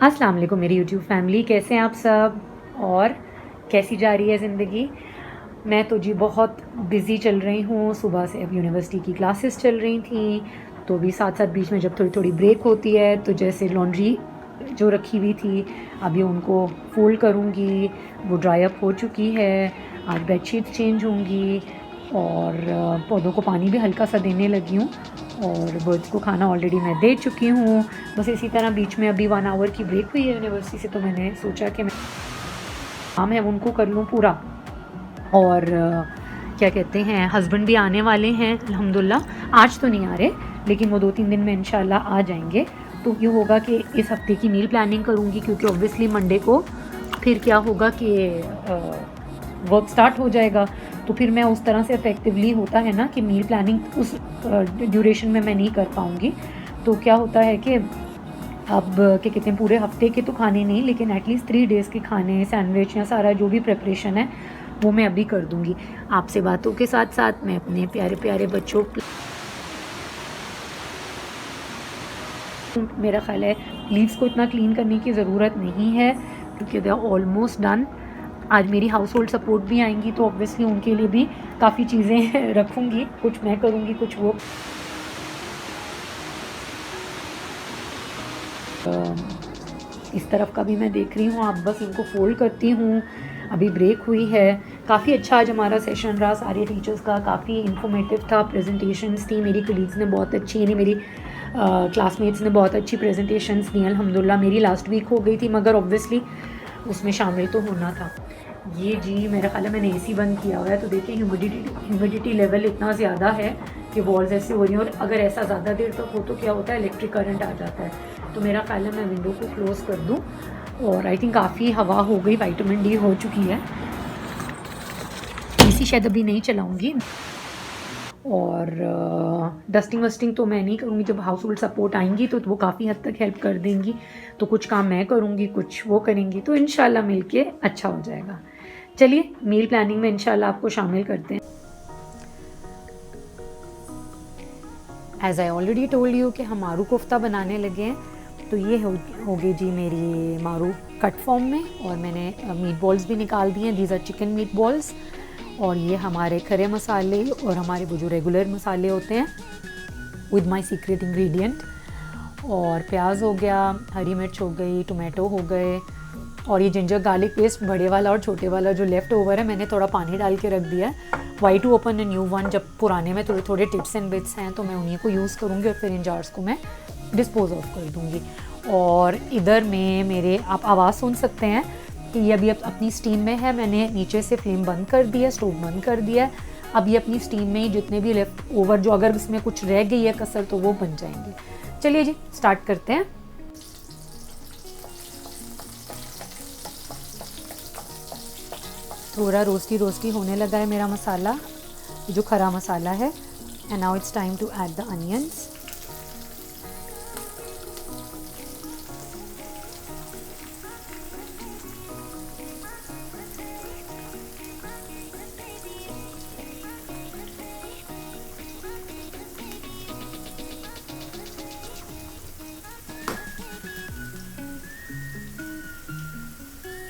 अस्सलाम वालेकुम मेरी यूट्यूब फैमिली, कैसे हैं आप सब और कैसी जा रही है ज़िंदगी। मैं तो जी बहुत बिज़ी चल रही हूँ। सुबह से अब यूनिवर्सिटी की क्लासेस चल रही थी, तो भी साथ साथ बीच में जब थोड़ी थोड़ी ब्रेक होती है तो जैसे लॉन्ड्री जो रखी हुई थी अभी उनको फ़ोल्ड करूँगी। वो ड्राई अप हो चुकी है। आज बेडशीट चेंज होंगी और पौधों को पानी भी हल्का सा देने लगी हूँ और बर्ड्स को खाना ऑलरेडी मैं दे चुकी हूँ। बस इसी तरह बीच में अभी 1 आवर की ब्रेक हुई है यूनिवर्सिटी से, तो मैंने सोचा कि मैं काम है उनको कर लूँ पूरा। और क्या कहते हैं, हस्बैंड भी आने वाले हैं अल्हम्दुलिल्लाह। आज तो नहीं आ रहे, लेकिन वो 2-3 दिन में इंशाल्लाह आ जाएंगे। तो ये होगा कि इस हफ्ते की मील प्लानिंग करूँगी, क्योंकि ऑब्वियसली मंडे को फिर क्या होगा कि वर्क स्टार्ट हो जाएगा। तो फिर मैं उस तरह से इफ़ेक्टिवली होता है ना कि मील प्लानिंग उस ड्यूरेशन में मैं नहीं कर पाऊँगी। तो क्या होता है कि अब क्या कहते हैं, पूरे हफ्ते के तो खाने नहीं, लेकिन एटलीस्ट 3 डेज़ के खाने, सैंडविच या सारा जो भी प्रिपरेशन है वो मैं अभी कर दूँगी। आपसे बातों के साथ साथ मैं अपने प्यारे प्यारे बच्चों, मेरा ख़्याल है लीव्स को इतना क्लीन करने की ज़रूरत नहीं है, क्योंकि दे आर ऑलमोस्ट डन। आज मेरी हाउस होल्ड सपोर्ट भी आएंगी, तो ऑब्वियसली उनके लिए भी काफ़ी चीज़ें रखूँगी। कुछ मैं करूँगी, कुछ वो। इस तरफ का भी मैं देख रही हूँ, आप बस इनको फ़ोल्ड करती हूँ। अभी ब्रेक हुई है। काफ़ी अच्छा आज हमारा सेशन रहा सारे टीचर्स का, काफ़ी इन्फॉर्मेटिव था। प्रेजेंटेशंस थी, मेरी कलीग्स ने बहुत अच्छी, यानी मेरी क्लासमेट्स ने बहुत अच्छी प्रेजेंटेशंस दी अल्हम्दुलिल्लाह। मेरी लास्ट वीक हो गई थी, मगर ऑब्वियसली उसमें शामिल तो होना था। ये जी मेरा ख़्याल है मैंने एसी बंद किया हुआ है, तो देखिए ह्यूमिडिटी लेवल इतना ज़्यादा है कि वॉल्स ऐसे हो रही हैं, और अगर ऐसा ज़्यादा देर तक हो तो क्या होता है, इलेक्ट्रिक करंट आ जाता है। तो मेरा ख़्याल है मैं विंडो को क्लोज़ कर दूँ। और आई थिंक काफ़ी हवा हो गई, विटामिन डी हो चुकी है। एसी शायद अभी नहीं चलाऊँगी। और डस्टिंग वस्टिंग तो मैं नहीं करूँगी, जब हाउस होल्ड सपोर्ट आएंगी तो वो काफ़ी हद तक हेल्प कर देंगी। तो कुछ काम मैं करूँगी, कुछ वो करेंगी, तो इंशाल्लाह मिलके अच्छा हो जाएगा। चलिए मील प्लानिंग में इंशाल्लाह आपको शामिल करते हैं। As I already told you कि हम आरू कोफ्ता बनाने लगे हैं। तो ये होगी जी मेरी मारू कट फॉर्म में, और मैंने मीट बॉल्स भी निकाल दिए हैं। These are chicken meatballs. और ये हमारे खरे मसाले और हमारे वो जो रेगुलर मसाले होते हैं विद माय सीक्रेट इंग्रेडिएंट। और प्याज हो गया, हरी मिर्च हो गई, टोमेटो हो गए, और ये जिंजर गार्लिक पेस्ट बड़े वाला और छोटे वाला जो लेफ़्ट ओवर है, मैंने थोड़ा पानी डाल के रख दिया है। Why to open a new one, जब पुराने में थोड़े थोड़े टिप्स एंड बिट्स हैं तो मैं उन्हीं को यूज़ करूँगी, और फिर इन जार्स को मैं डिस्पोज ऑफ कर दूँगी। और इधर में मेरे आप आवाज़ सुन सकते हैं कि ये अभी अपनी स्टीम में है। मैंने नीचे से फ्लेम बंद कर दिया, स्टोव बंद कर दिया है। अब ये अपनी स्टीम में ही जितने भी लेफ्ट ओवर, जो अगर इसमें कुछ रह गई है कसर, तो वो बन जाएंगे। चलिए जी स्टार्ट करते हैं। थोड़ा रोस्टी रोस्टी होने लगा है मेरा मसाला, जो खरा मसाला है। And now it's time to add the onions.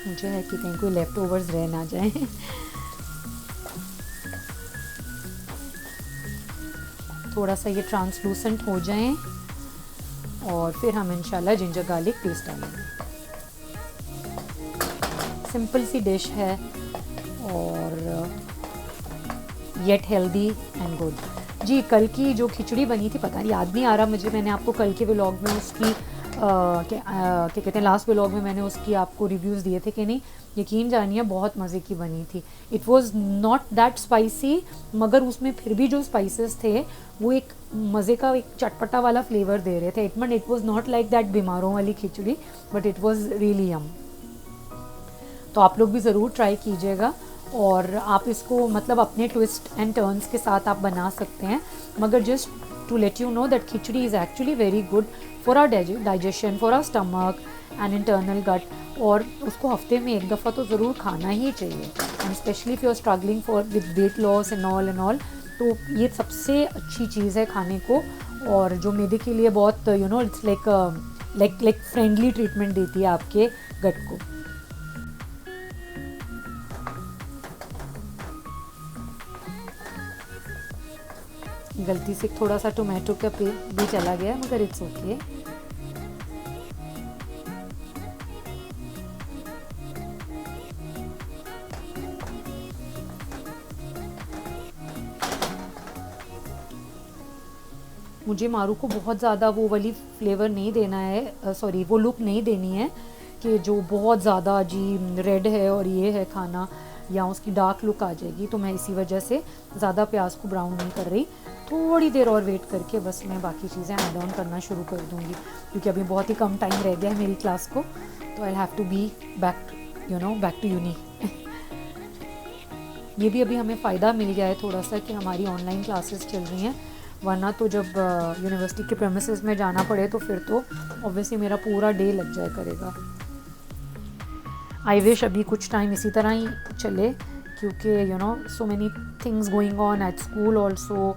मुझे है कि कहीं कोई लेफ्ट ओवर्स रह ना जाए। थोड़ा सा ये ट्रांसलूसेंट हो जाएं, और फिर हम इंशाल्लाह जिंजर गार्लिक पेस्ट डालेंगे। सिंपल सी डिश है और येट हेल्दी एंड गुड। जी कल की जो खिचड़ी बनी थी, पता नहीं, याद नहीं आ रहा मुझे, मैंने आपको कल के व्लॉग में उसकी क्या कहते हैं, लास्ट व्लॉग में मैंने उसकी आपको रिव्यूज़ दिए थे कि नहीं। यकीन जानिए बहुत मज़े की बनी थी। It was not that spicy, मगर उसमें फिर भी जो स्पाइसेस थे वो एक मज़े का, एक चटपटा वाला फ्लेवर दे रहे थे। It was not like that बीमारों वाली khichdi, but it was really yum. तो आप लोग भी ज़रूर ट्राई कीजिएगा, और आप इसको मतलब अपने ट्विस्ट एंड टर्न्स के साथ आप बना सकते हैं। मगर just to let you know that khichdi is actually very good for our digestion, for our stomach and internal gut. और उसको हफ्ते में एक दफ़ा तो ज़रूर खाना ही चाहिए, and specially if you are struggling for with weight loss and all, तो ये सबसे अच्छी चीज़ है खाने को। और जो मैदे के लिए बहुत it's like like friendly treatment देती है आपके गट को। गलती से थोड़ा सा टोमेटो का पेस्ट भी चला गया, मगर इट्स ओके। मुझे मारू को बहुत ज़्यादा वो वाली फ्लेवर नहीं देना है, सॉरी वो लुक नहीं देनी है कि जो बहुत ज़्यादा जी रेड है और ये है खाना, या उसकी डार्क लुक आ जाएगी। तो मैं इसी वजह से ज़्यादा प्याज को ब्राउन नहीं कर रही, थोड़ी देर और वेट करके बस मैं बाकी चीज़ें ऐड ऑन करना शुरू कर दूँगी, क्योंकि अभी बहुत ही कम टाइम रह गया है मेरी क्लास को। तो I have to be back to uni. ये भी अभी हमें फ़ायदा मिल गया है थोड़ा सा कि हमारी ऑनलाइन क्लासेस चल रही हैं, वरना तो जब यूनिवर्सिटी के प्रेमिसेस में जाना पड़े तो फिर तो ऑब्वियसली मेरा पूरा डे लग जाया करेगा। आई विश अभी कुछ टाइम इसी तरह ही चले, क्योंकि so many things going on at school also.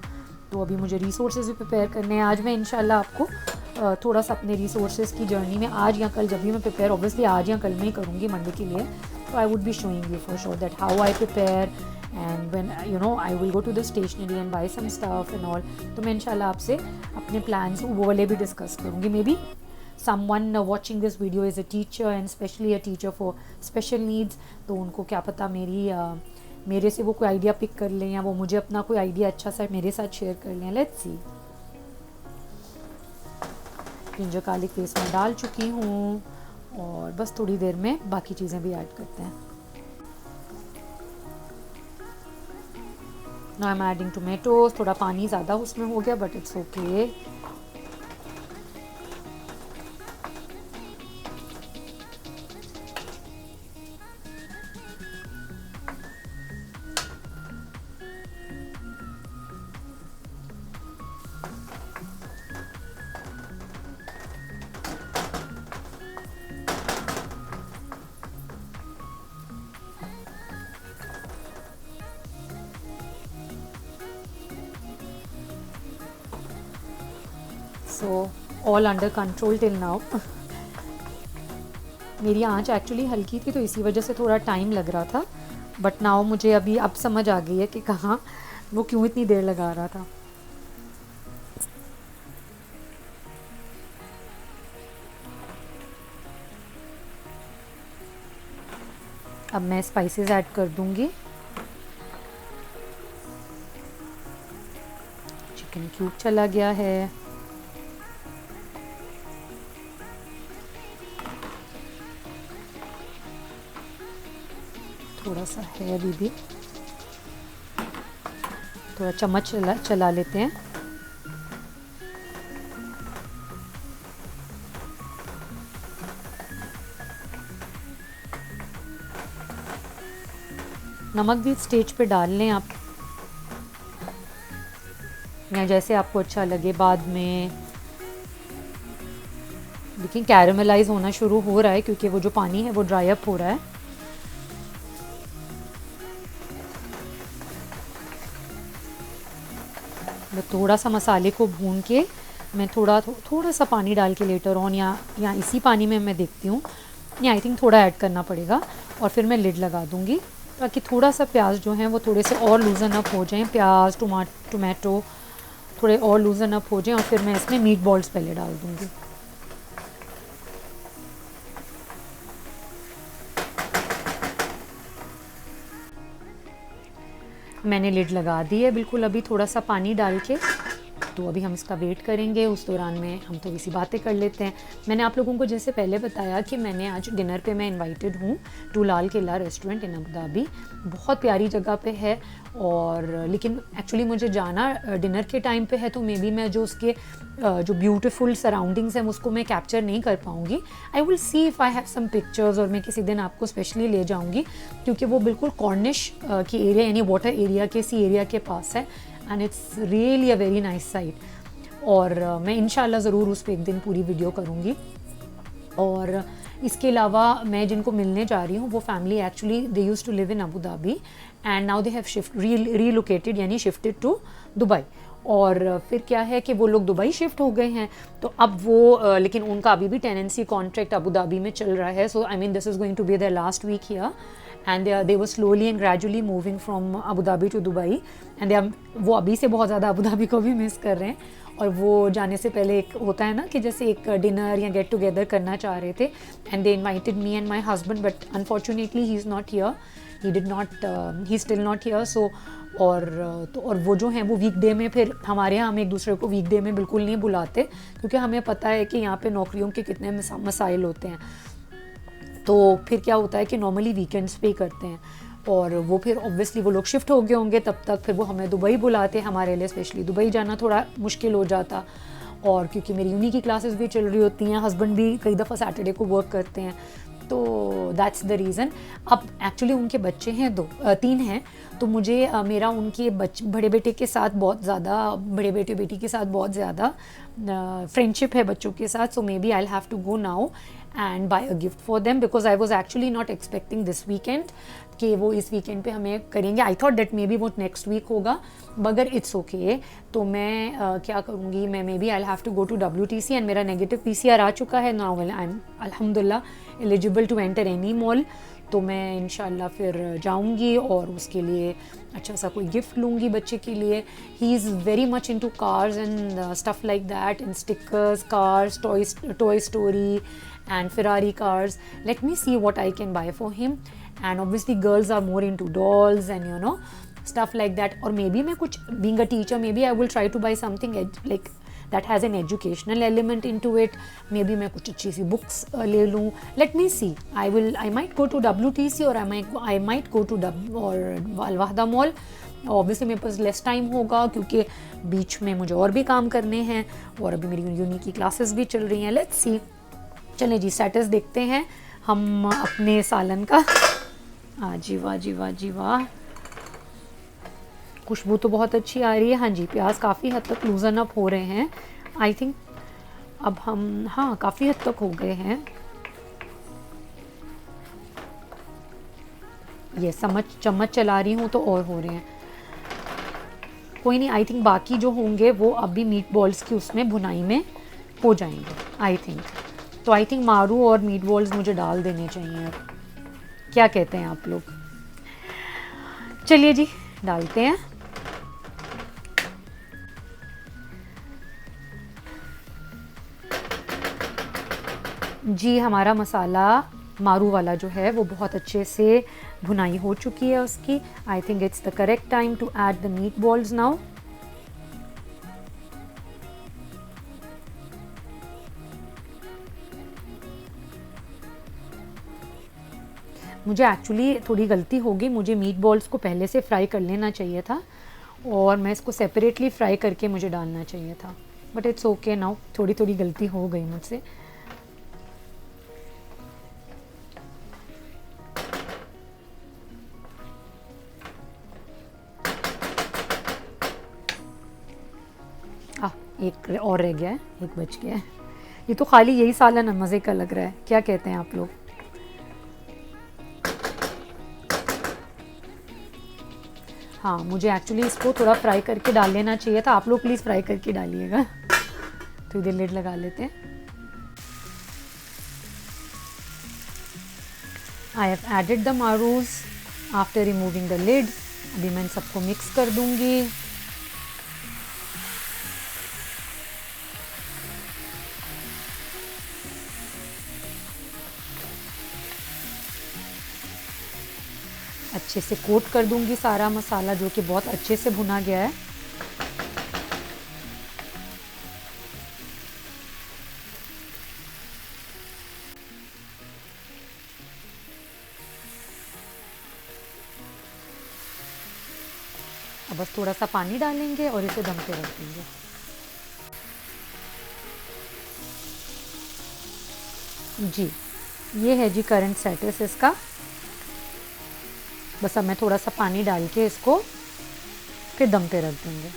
तो अभी मुझे रिसोर्सेज भी प्रिपेयर करने हैं। आज मैं इंशाल्लाह आपको थोड़ा सा अपने रिसोर्सेज की जर्नी में आज या कल जब भी मैं प्रिपेयर, ऑब्वियसली आज या कल में ही करूँगी मंडे के लिए, तो I would be showing you for sure that how I prepare and when I will go to the stationery and buy some stuff and all. तो मैं इंशाल्लाह आपसे अपने प्लान्स वो वाले भी डिस्कस करूँगी। May be someone watching this video is a teacher and especially a teacher for special needs, तो उनको क्या पता मेरे से वो कोई आइडिया पिक कर लें, या वो मुझे अपना कोई आइडिया अच्छा सा मेरे साथ शेयर कर लें। Let's see. Ginger garlic paste में डाल चुकी हूँ और बस थोड़ी देर में बाकी चीज़ें भी ऐड करते हैं। Now I am adding tomatoes. थोड़ा पानी ज़्यादा उसमें हो गया but it's okay. So all under control till now. मेरी आंच एक्चुअली हल्की थी तो इसी वजह से थोड़ा टाइम लग रहा था, बट नाउ मुझे अभी अब समझ आ गई है कि कहाँ वो क्यों इतनी देर लगा रहा था। अब मैं स्पाइसेस ऐड कर दूंगी। चिकन क्यूब चला गया है। थोड़ा सा है अभी भी, थोड़ा चम्मच चला लेते हैं। नमक भी स्टेज पे डाल लें आप, या जैसे आपको अच्छा लगे बाद में। लेकिन कैरेमलाइज होना शुरू हो रहा है क्योंकि वो जो पानी है वो ड्राई अप हो रहा है। थोड़ा सा मसाले को भून के मैं थोड़ा सा पानी डाल के लेटर ऑन, या इसी पानी में मैं देखती हूँ, या आई थिंक थोड़ा ऐड करना पड़ेगा, और फिर मैं लिड लगा दूँगी ताकि थोड़ा सा प्याज जो हैं वो थोड़े से और लूज़न अप हो जाएं। प्याज टोमेटो थोड़े और लूज़न अप हो जाएं, और फिर मैं इसमें मीट बॉल्स पहले डाल दूँगी। मैंने लिड लगा दी है बिल्कुल, अभी थोड़ा सा पानी डाल के। तो अभी हम इसका वेट करेंगे, उस दौरान में हम थोड़ी सी बातें कर लेते हैं। मैंने आप लोगों को जैसे पहले बताया कि मैंने आज डिनर पे मैं इनवाइटेड हूँ to Lal Qila restaurant in Abu Dhabi. बहुत प्यारी जगह पे है, और लेकिन एक्चुअली मुझे जाना डिनर के टाइम पे है, तो मे बी मैं जो उसके जो ब्यूटीफुल सराउंडिंग्स हैं उसको मैं कैप्चर नहीं कर पाऊँगी। I will see if I have some pictures, और मैं किसी दिन आपको स्पेशली ले जाऊँगी, क्योंकि वो बिल्कुल कॉर्निश की एरिया यानी वाटर एरिया के सी एरिया के पास है, and it's really a very nice site. और मैं इंशाल्लाह ज़रूर उस पर एक दिन पूरी वीडियो करूँगी। और इसके अलावा मैं जिनको मिलने जा रही हूँ वो family actually they used to live in Abu Dhabi and now they have relocated यानी शिफ्टेड टू दुबई। और फिर क्या है कि वो लोग दुबई शिफ्ट हो गए हैं, तो अब वो लेकिन उनका अभी भी टेनेंसी कॉन्ट्रैक्ट अबू धाबी में चल रहा है. So I mean this is going to be there last week here, and they were slowly and gradually moving from Abu Dhabi to Dubai, and वो अभी से बहुत ज़्यादा अबू धाबी को भी मिस कर रहे हैं. और वो जाने से पहले एक होता है ना कि जैसे एक डिनर या गेट टुगेदर करना चाह रहे थे, and they invited me and my husband, but unfortunately he is not here, he did not, he still not here. So और वो जो हैं वो वीकडे में, फिर हमारे यहाँ हम एक दूसरे को वीकडे में बिल्कुल नहीं बुलाते, क्योंकि हमें पता है कि यहाँ पे नौकरियों के कितने मसाइल होते हैं. तो फिर क्या होता है कि नॉर्मली वीकेंड्स पे ही करते हैं, और वो फिर ऑब्वियसली वो लोग शिफ्ट हो गए होंगे तब तक, फिर वो हमें दुबई बुलाते. हमारे लिए स्पेशली दुबई जाना थोड़ा मुश्किल हो जाता, और क्योंकि मेरी यूनी की क्लासेस भी चल रही होती हैं, हस्बैंड भी कई दफ़ा सैटरडे को वर्क करते हैं, तो दैट्स द रीज़न. अब एक्चुअली उनके बच्चे हैं 3 हैं, तो मुझे मेरा उनके बड़े बेटे के साथ बहुत ज़्यादा, बड़े बेटे बेटी के साथ बहुत ज़्यादा फ्रेंडशिप है बच्चों के साथ. So maybe I will have to go now and buy a gift for them, because I was actually not expecting this weekend कि वो इस वीकेंड पे हमें करेंगे. I thought that maybe वो नेक्स्ट वीक होगा, मगर it's okay. तो मैं क्या करूँगी, मैं maybe I have to go to WTC, and मेरा नेगेटिव PCR आ चुका है नाउ. आई एम अल्हम्दुलिल्लाह eligible to enter any mall. तो मैं इंशाल्लाह फिर जाऊंगी और उसके लिए अच्छा सा कोई गिफ्ट लूँगी बच्चे के लिए. He is very much into cars and stuff like that, in stickers, cars, toy story and Ferrari cars. Let me see what I can buy for him. And obviously girls are more into dolls and you know stuff like that. Or maybe मैं कुछ, being a teacher, maybe I will try to buy something like that has an educational element into it. Maybe मैं कुछ अच्छी सी books ले लूँ. Let me see. I might go to WTC or I might go to Al Wahda Mall. Obviously मेरे पास less time होगा क्योंकि बीच में मुझे और भी काम करने हैं, और अभी मेरी यूनी की क्लासेस भी चल रही हैं. Let's see. चलें जी, स्टेटस देखते हैं हम अपने सालन का. जी वाह जी वाह जी वाह, खुशबू तो बहुत अच्छी आ रही है. हाँ जी, प्याज काफ़ी हद तक लूजन अप हो रहे हैं आई थिंक. अब हम, हाँ, काफ़ी हद तक हो गए हैं. ये चम्मच चला रही हूँ तो और हो रहे हैं. कोई नहीं, आई थिंक बाकी जो होंगे वो अभी मीट बॉल्स की उसमें भुनाई में हो जाएंगे आई थिंक. तो आई थिंक मारू और मीट बॉल्स मुझे डाल देने चाहिए. क्या कहते हैं आप लोग? चलिए जी, डालते हैं. जी, हमारा मसाला मारू वाला जो है वो बहुत अच्छे से भुनाई हो चुकी है उसकी. I think it's the correct time to add the meatballs now. मुझे एक्चुअली थोड़ी गलती हो गई, मुझे मीट बॉल्स को पहले से फ्राई कर लेना चाहिए था, और मैं इसको सेपरेटली फ्राई करके मुझे डालना चाहिए था, बट इट्स ओके नाउ. थोड़ी थोड़ी गलती हो गई मुझसे. एक और रह गया है, एक बच गया है. ये तो खाली यही सालन मज़े का लग रहा है. क्या कहते हैं आप लोग? हाँ, मुझे एक्चुअली इसको थोड़ा फ्राई करके डाल लेना चाहिए था. आप लोग प्लीज़ फ्राई करके डालिएगा. तो इधर लिड लगा लेते हैं. आई हैव एडेड द मारूज आफ्टर रिमूविंग द लिड. अभी मैं इन सबको मिक्स कर दूंगी. अच्छे से कोट कर दूंगी सारा मसाला, जो कि बहुत अच्छे से भुना गया है. अब बस थोड़ा सा पानी डालेंगे और इसे दम पे रख देंगे. जी, ये है जी करंट स्टेटस इसका. बस अब मैं थोड़ा सा पानी डाल के इसको फिर दम पे रख देंगे.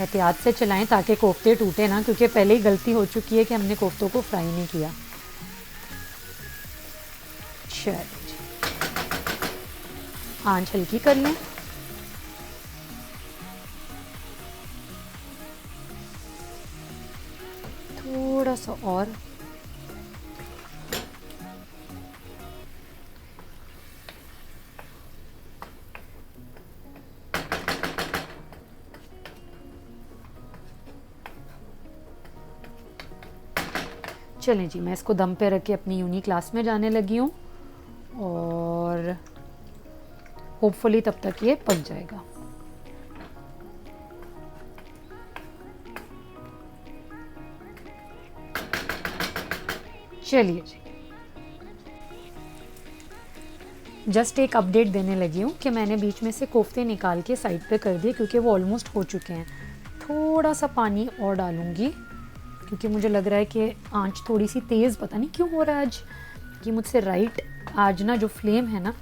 एहतियात से चलाएं ताकि कोफ्ते टूटे ना, क्योंकि पहले ही गलती हो चुकी है कि हमने कोफ्तों को फ्राई नहीं किया। चलिए आंच हल्की कर लें। थोड़ा सा और चलें जी, मैं इसको दम पे रख के अपनी यूनी क्लास में जाने लगी हूँ और होपफुली तब तक ये पक जाएगा। चलिए जी, जस्ट एक अपडेट देने लगी हूँ कि मैंने बीच में से कोफ्ते निकाल के साइड पे कर दिए क्योंकि वो ऑलमोस्ट हो चुके हैं। थोड़ा सा पानी और डालूँगी क्योंकि मुझे लग रहा है कि आंच थोड़ी सी तेज़, पता नहीं क्यों हो रहा है आज कि मुझसे राइट आज ना जो फ्लेम है ना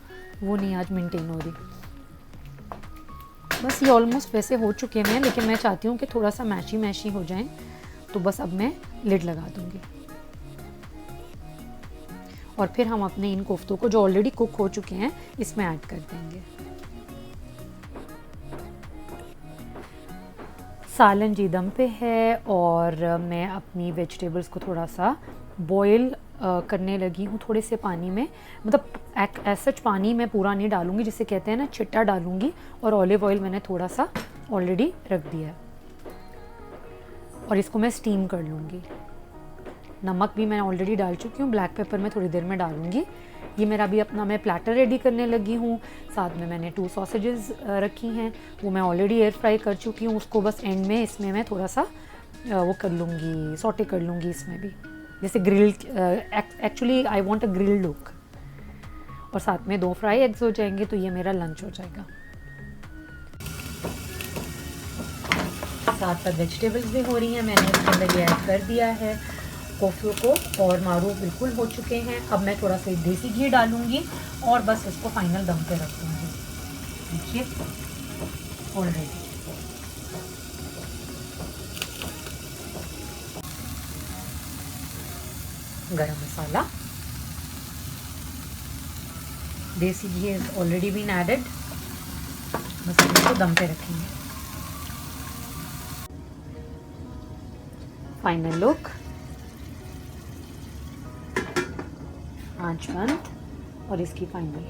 वो नहीं आज मेंटेन हो रही। बस ये ऑलमोस्ट वैसे हो चुके हैं, लेकिन मैं चाहती हूँ कि थोड़ा सा मैशी मैशी हो जाएं, तो बस अब मैं लिड लगा दूँगी और फिर हम अपने इन कोफ्तों को जो ऑलरेडी कुक हो चुके हैं इसमें ऐड कर देंगे। सालन जी दम पे है और मैं अपनी वेजिटेबल्स को थोड़ा सा बॉईल करने लगी हूँ थोड़े से पानी में, मतलब सच पानी में पूरा नहीं डालूँगी, जिसे कहते हैं ना छिट्टा डालूँगी। और ऑलिव ऑयल मैंने थोड़ा सा ऑलरेडी रख दिया है और इसको मैं स्टीम कर लूँगी। नमक भी मैं ऑलरेडी डाल चुकी हूँ, ब्लैक पेपर मैं थोड़ी देर में डालूँगी। ये मेरा भी अपना मैं प्लेटर रेडी करने लगी हूँ। साथ में मैंने 2 सॉसेजेस रखी हैं, वो मैं ऑलरेडी एयर फ्राई कर चुकी हूँ। उसको बस एंड में इसमें मैं थोड़ा सा वो कर लूँगी, सॉटे कर लूँगी इसमें भी, जैसे grilled. Actually I want a grilled look. और साथ में 2 फ्राई एग्स हो जाएंगे तो ये मेरा लंच हो जाएगा। साथ साथ वेजिटेबल्स भी हो रही हैं, मैंने इसके अंदर ये ऐड कर दिया है कोफ्तों को और मारू बिल्कुल हो चुके हैं। अब मैं थोड़ा सा देसी घी डालूंगी और बस इसको फाइनल दम पे रख दूँगी। देखिए ऑलरेडी गरम मसाला, देसी घी इज ऑलरेडी बीन एडेड। बस इसको दम पे रखेंगे। फाइनल लुक, आंच बंद और इसकी फाइनल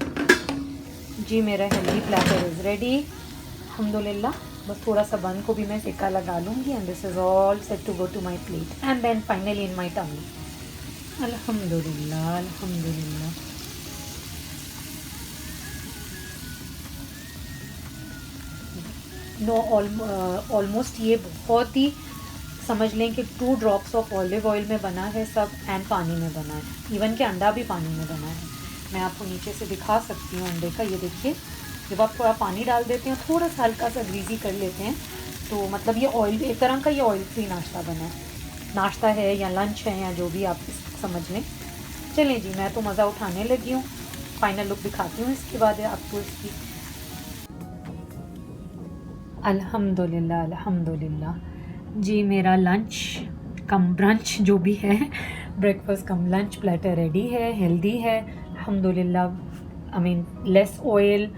जी, मेरा हेल्दी प्लेटर इज़ रेडी अल्हम्दुलिल्लाह। बस थोड़ा सा बन को भी मैं सिक्का लगा लूँगी and this is all set to go to my plate and then finally in my tummy. अल्हम्दुलिल्लाह अल्हम्दुलिल्लाह। ऑलमोस्ट ये बहुत ही समझ लें कि 2 ड्रॉप्स ऑफ ऑलिव ऑयल में बना है सब एंड पानी में बना है। इवन कि अंडा भी पानी में बना है। मैं आपको नीचे से दिखा सकती हूँ अंडे का। ये देखिए, जब आप थोड़ा पानी डाल देते हैं, थोड़ा सा हल्का सा ग्रीजी कर लेते हैं, तो मतलब ये ऑयल, एक तरह का ये ऑयल फ्री नाश्ता बना है। नाश्ता है या लंच है या जो भी आप समझ लें। चलें जी, मैं तो मज़ा उठाने लगी हूँ। फाइनल लुक दिखाती हूँ इसके बाद आपको इसकी। अल्हम्दुलिल्लाह अल्हम्दुलिल्लाह जी, मेरा लंच कम ब्रंच जो भी है, breakfast cum lunch platter ready है, हेल्दी है अल्हम्दुलिल्लाह। I mean less oil,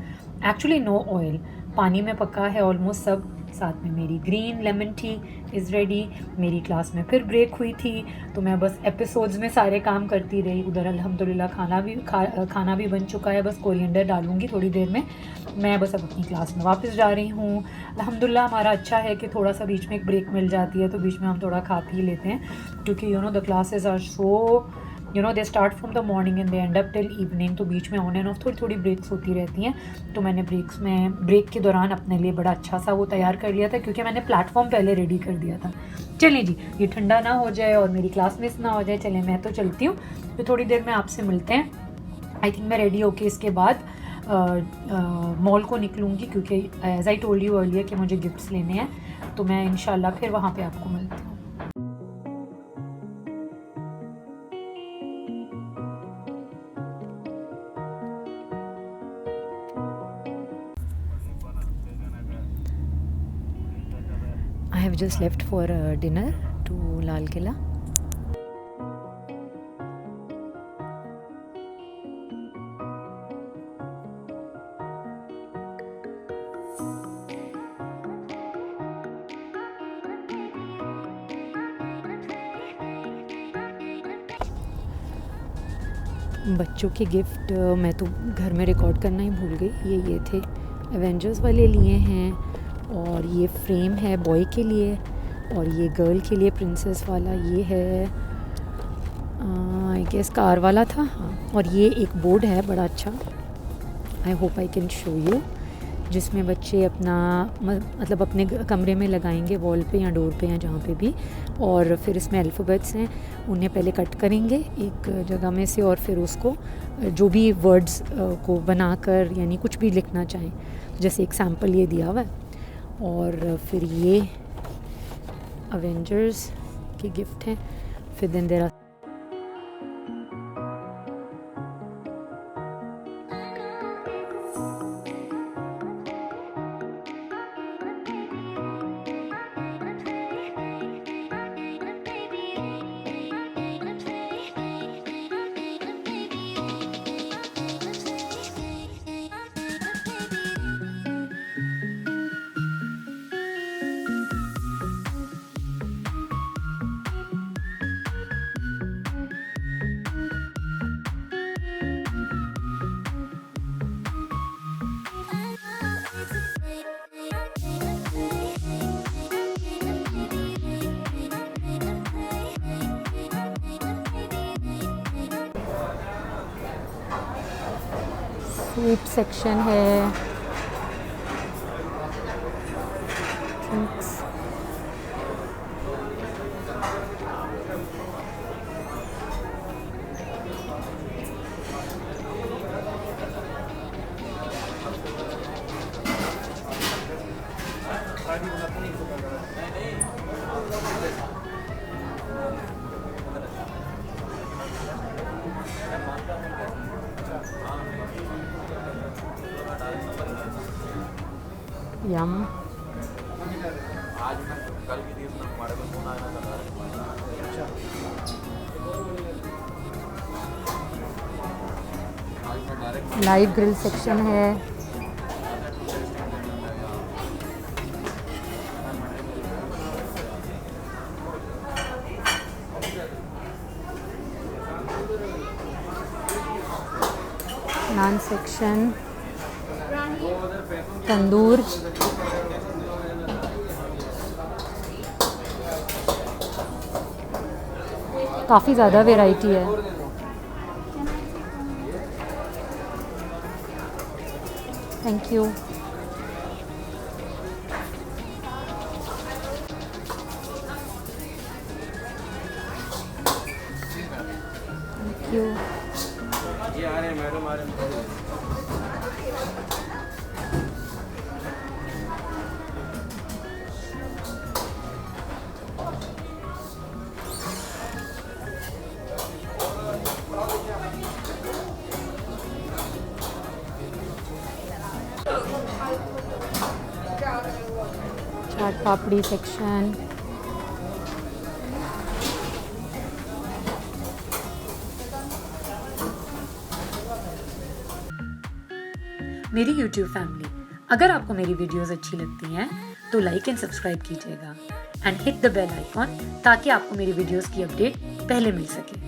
actually no oil, पानी में पका है ऑलमोस्ट सब। साथ में मेरी green lemon tea is ready. मेरी क्लास में फिर ब्रेक हुई थी तो मैं बस एपिसोड्स में सारे काम करती रही। उधर अल्हम्दुलिल्लाह खाना भी बन चुका है, बस कोरिएंडर डालूँगी थोड़ी देर में। मैं बस अब अपनी क्लास में वापस जा रही हूँ। अल्हम्दुलिल्लाह हमारा अच्छा है कि थोड़ा सा बीच में एक ब्रेक मिल जाती है, तो बीच में हम थोड़ा खा पी लेते हैं, क्योंकि the classes are so they start from the morning and they end up till evening. तो बीच में ऑन एंड ऑफ थोड़ी थोड़ी ब्रेक्स होती रहती हैं। तो मैंने ब्रेक के दौरान अपने लिए बड़ा अच्छा सा वो तैयार कर लिया था, क्योंकि मैंने प्लेटफॉर्म पहले रेडी कर दिया था। चलें जी, ये ठंडा ना हो जाए और मेरी क्लास मिस ना हो जाए। चलें, मैं तो चलती हूँ, तो थोड़ी देर में आपसे मिलते हैं। आई थिंक मैं रेडी होके इसके बाद मॉल को निकलूँगी, क्योंकि as I told you earlier कि मुझे गिफ्ट्स लेने हैं, तो मैं इंशाल्लाह फिर वहाँ पे आपको मिलती हूँ। I have just left for dinner to Lal Killa. बच्चों के गिफ्ट मैं तो घर में रिकॉर्ड करना ही भूल गई। ये थे एवेंजर्स वाले लिए हैं, और ये फ्रेम है बॉय के लिए, और ये गर्ल के लिए प्रिंसेस वाला ये है, आई गेस कार वाला था। हाँ, और ये एक बोर्ड है बड़ा अच्छा, I hope I can show you, जिसमें बच्चे अपना मतलब अपने कमरे में लगाएंगे, वॉल पे या डोर पे या जहाँ पे भी। और फिर इसमें अल्फ़ाबेट्स हैं, उन्हें पहले कट करेंगे एक जगह में से, और फिर उसको जो भी वर्ड्स को बनाकर यानी कुछ भी लिखना चाहें, जैसे एक सैम्पल ये दिया हुआ है। और फिर ये अवेंजर्स के गिफ्ट हैं। फिर then there are soup section है, यम लाइव ग्रिल सेक्शन है, नान सेक्शन, तंदूर, काफ़ी ज़्यादा वैरायटी है। Thank you. Thank you. ये आ रहे हैं मैडम, आ रहे हैं। चाट पापड़ी सेक्शन, मेरी YouTube फैमिली, अगर आपको मेरी वीडियोस अच्छी लगती हैं तो लाइक एंड सब्सक्राइब कीजिएगा and hit the bell icon, ताकि आपको मेरी वीडियोस की अपडेट पहले मिल सके।